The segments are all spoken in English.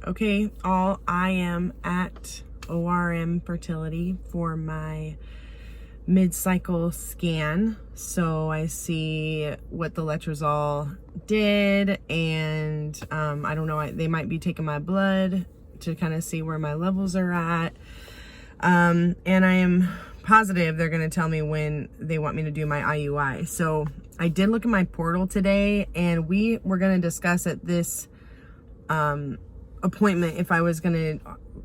Okay, I am at ORM Fertility for my mid-cycle scan. So I see what the letrozole did, and I don't know, they might be taking my blood to kind of see where my levels are at. And I am positive they're going to tell me when they want me to do my IUI. So I did look at my portal today, and we were going to discuss at this appointment if I was going to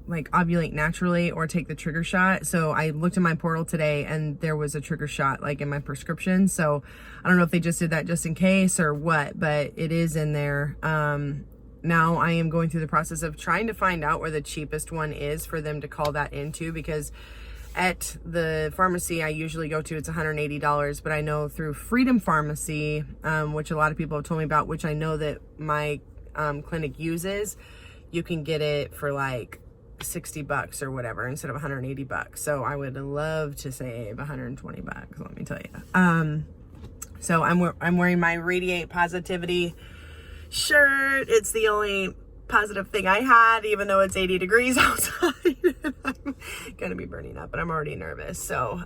like ovulate naturally or take the trigger shot. So I looked at my portal today, and there was a trigger shot like in my prescription. So I don't know if they just did that just in case or what, but it is in there. Now I am going through the process of trying to find out where the cheapest one is for them to call that into, because at the pharmacy I usually go to, it's $180, but I know through Freedom Pharmacy, which a lot of people have told me about, which I know that my clinic uses, you can get it for like $60 or whatever instead of $180. So I would love to save $120, let me tell you. So I'm wearing my Radiate Positivity shirt. It's the only positive thing I had, even though it's 80 degrees outside. I'm gonna be burning up, but I'm already nervous. So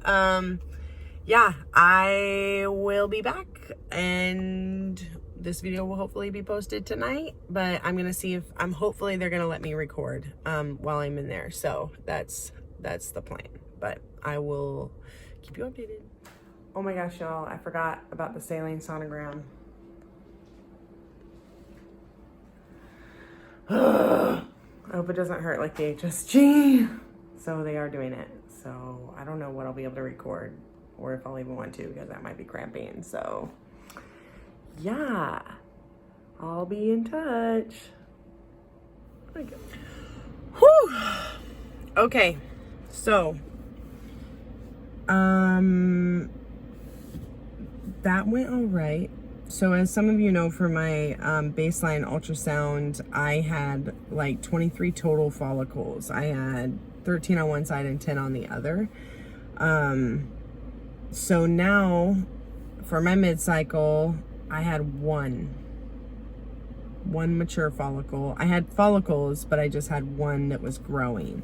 yeah, I will be back, and this video will hopefully be posted tonight, but I'm gonna see if hopefully they're gonna let me record while I'm in there. So that's the plan, but I will keep you updated. Oh my gosh, y'all, I forgot about the saline sonogram. I hope it doesn't hurt like the HSG. So they are doing it. So I don't know what I'll be able to record, or if I'll even want to, because that might be cramping. So yeah, I'll be in touch. Whew. Okay, so that went all right. So as some of you know, for my baseline ultrasound, I had like 23 total follicles. I had 13 on one side and 10 on the other. So now for my mid-cycle, I had one mature follicle. I had follicles, but I just had one that was growing.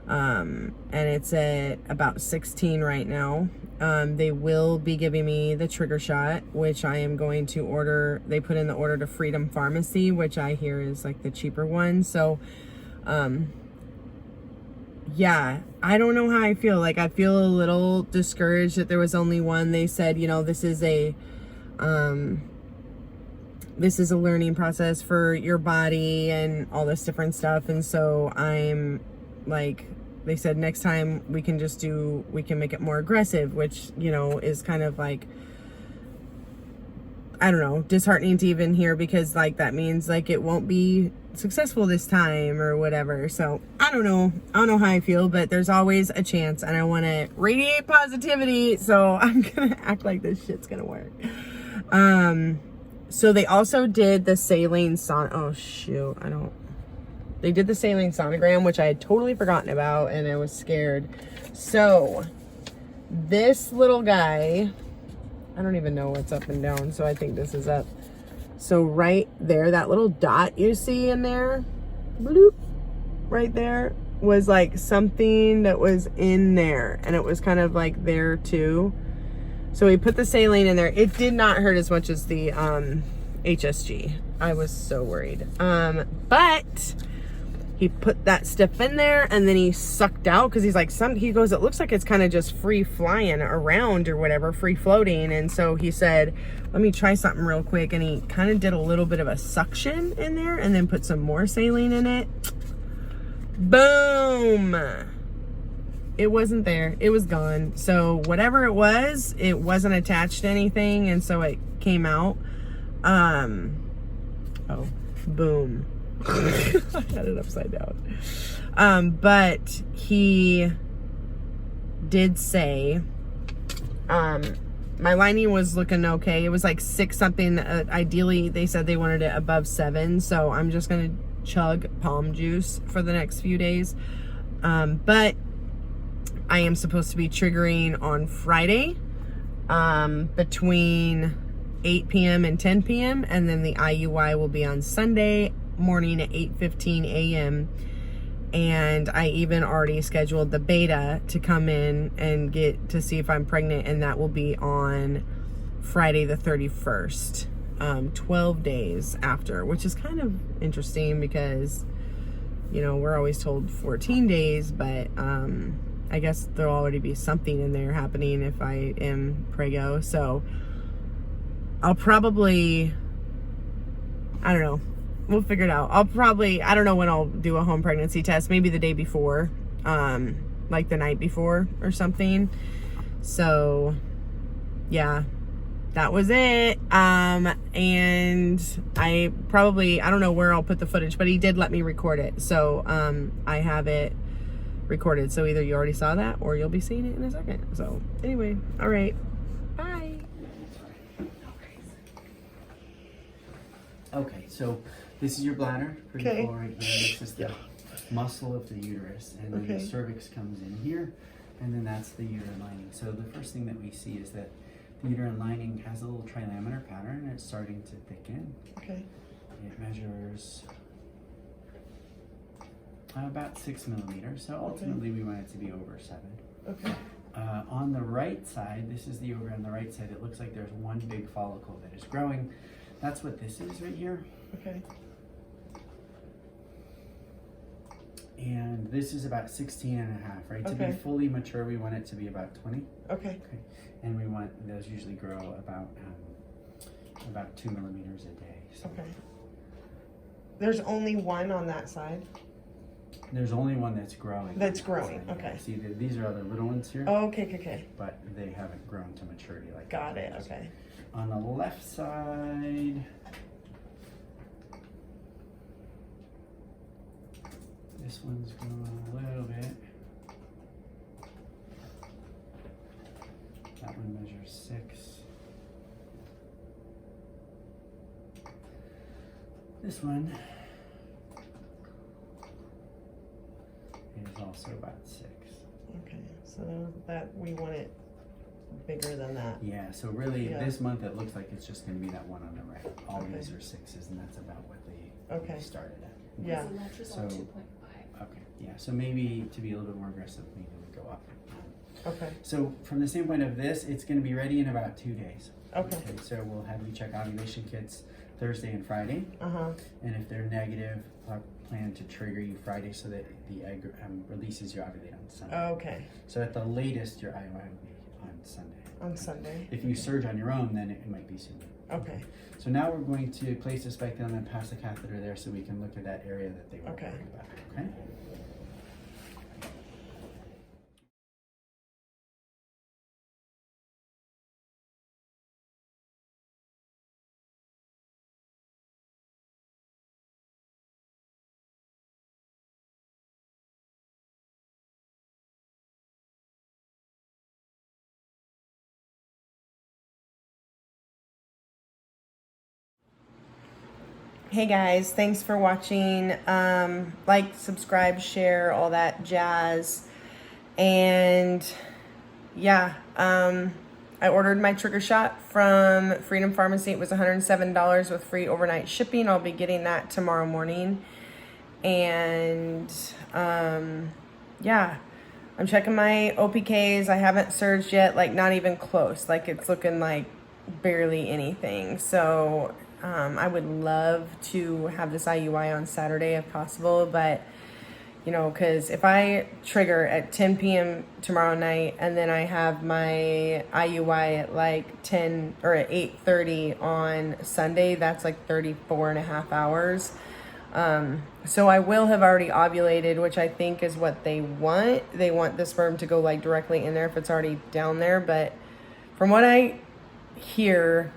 And it's at about 16 right now. They will be giving me the trigger shot, which I am going to order. They put in the order to Freedom Pharmacy, which I hear is like the cheaper one. So, yeah, I don't know how I feel. Like, I feel a little discouraged that there was only one. They said, you know, this is a learning process for your body and all this different stuff. And so I'm like, they said next time we can make it more aggressive, which, you know, is kind of like, I don't know, disheartening to even hear, because like that means like it won't be successful this time or whatever. So I don't know how I feel, but there's always a chance, and I want to radiate positivity, so I'm gonna act like this shit's gonna work. So they also did the saline they did the saline sonogram, which I had totally forgotten about, and I was scared. So this little guy, I don't even know what's up and down, so I think this is up. So right there, that little dot you see in there, bloop, right there, was like something that was in there, and it was kind of like there too. So we put the saline in there. It did not hurt as much as the HSG. I was so worried. But he put that stuff in there, and then he sucked out, because he's like, he goes, it looks like it's kind of just free flying around or whatever, free floating. And so he said, let me try something real quick. And he kind of did a little bit of a suction in there, and then put some more saline in it. Boom. It wasn't there. It was gone. So whatever it wasn't attached to anything. And so it came out. Oh, boom. I had it upside down. But he did say, my lining was looking okay. It was like 6 something. Ideally, they said they wanted it above 7. So I'm just going to chug palm juice for the next few days. But I am supposed to be triggering on Friday, between 8 p.m. and 10 p.m. And then the IUI will be on Sunday morning at 8:15 a.m. And I even already scheduled the beta to come in and get to see if I'm pregnant, and that will be on Friday the 31st, 12 days after, which is kind of interesting because, you know, we're always told 14 days, but I guess there'll already be something in there happening if I am preggo. So I'll probably, I don't know, we'll figure it out. I don't know when I'll do a home pregnancy test, maybe the day before, like the night before or something. So yeah, that was it. And I don't know where I'll put the footage, but he did let me record it. So I have it recorded. So either you already saw that or you'll be seeing it in a second. So anyway, all right, bye. Okay, so this is your bladder, pretty Okay. full right here. This is the muscle of the uterus, and then the cervix comes in here, and then that's the uterine lining. So the first thing that we see is that the uterine lining has a little trilaminar pattern, and it's starting to thicken. Okay. It measures about 6 millimeters, so ultimately we want it to be over 7. Okay. On the right side, this is the ovary on the right side, it looks like there's one big follicle that is growing. That's what this is right here. Okay. And this is about 16 and a half, right? To Okay. be fully mature, we want it to be about 20. Okay. Okay. And we want, those usually grow about 2 millimeters a day. So Okay. There's only one on that side? there's only one that's growing. That's on that growing, side. okay. See, these are other little ones here, Oh, okay. but they haven't grown to maturity like Got that. it, okay. On the left side, this one's growing a little bit. That one measures 6. This one is also about 6. Okay, so that we want it bigger than that. Yeah, so really Yeah. this month it looks like it's just going to be that one on the right. All Okay. these are 6s, and that's about what they Okay. started at. Yeah. So, okay, yeah, so maybe to be a little bit more aggressive, maybe we go up. Okay. So from the standpoint of this, it's going to be ready in about 2 days. Okay. So we'll have you check ovulation kits Thursday and Friday. And if they're negative, I plan to trigger you Friday so that the egg releases your ovulate on Sunday. Okay. So at the latest, your IUI will be on Sunday. On Sunday. If you surge on your own, then it might be sooner. Okay. So now we're going to place the speculum and pass the catheter there so we can look at that area that they were Okay. worried about. Okay? Hey guys, thanks for watching. Like, subscribe, share, all that jazz. And yeah, I ordered my trigger shot from Freedom Pharmacy. It was $107 with free overnight shipping. I'll be getting that tomorrow morning. And yeah, I'm checking my OPKs. I haven't surged yet, like not even close. Like it's looking like barely anything. So I would love to have this IUI on Saturday if possible, but you know, because if I trigger at 10 p.m. tomorrow night and then I have my IUI at like 10 or at 8:30 on Sunday, that's like 34 and a half hours. So I will have already ovulated, which I think is what they want. They want the sperm to go like directly in there if it's already down there. But from what I hear,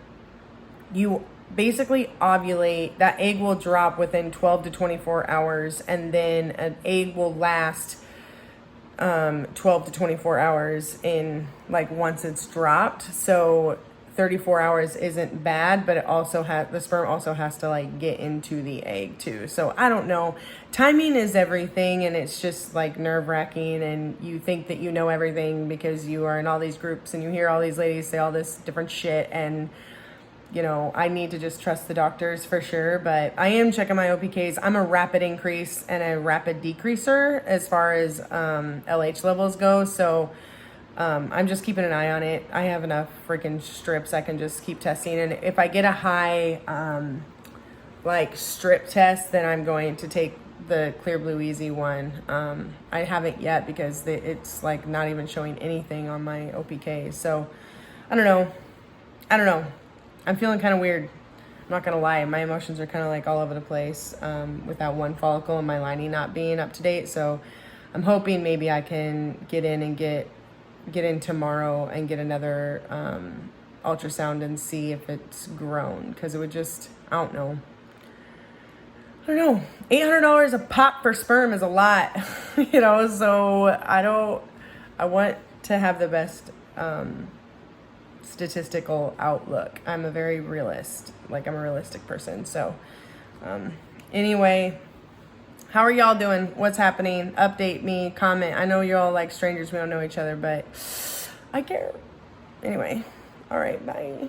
you basically ovulate, that egg will drop within 12 to 24 hours, and then an egg will last 12 to 24 hours in like once it's dropped. So 34 hours isn't bad, but it also has, the sperm also has to like get into the egg too. So I don't know, timing is everything, and it's just like nerve-wracking, and you think that you know everything because you are in all these groups and you hear all these ladies say all this different shit, and you know, I need to just trust the doctors for sure. But I am checking my OPKs. I'm a rapid increase and a rapid decreaser as far as LH levels go. So I'm just keeping an eye on it. I have enough freaking strips. I can just keep testing. And if I get a high like strip test, then I'm going to take the Clear Blue Easy one. I haven't yet because it's like not even showing anything on my OPK. So I don't know. I'm feeling kind of weird. I'm not gonna lie. My emotions are kind of like all over the place with that one follicle and my lining not being up to date. So I'm hoping maybe I can get in tomorrow and get another ultrasound and see if it's grown, because it would just, I don't know. $800 a pop for sperm is a lot, you know, so I want to have the best statistical outlook. I'm a very realist, like I'm a realistic person. So anyway, how are y'all doing? What's happening? Update me, comment. I know you're all like strangers, we don't know each other, but I care. Anyway, all right, bye.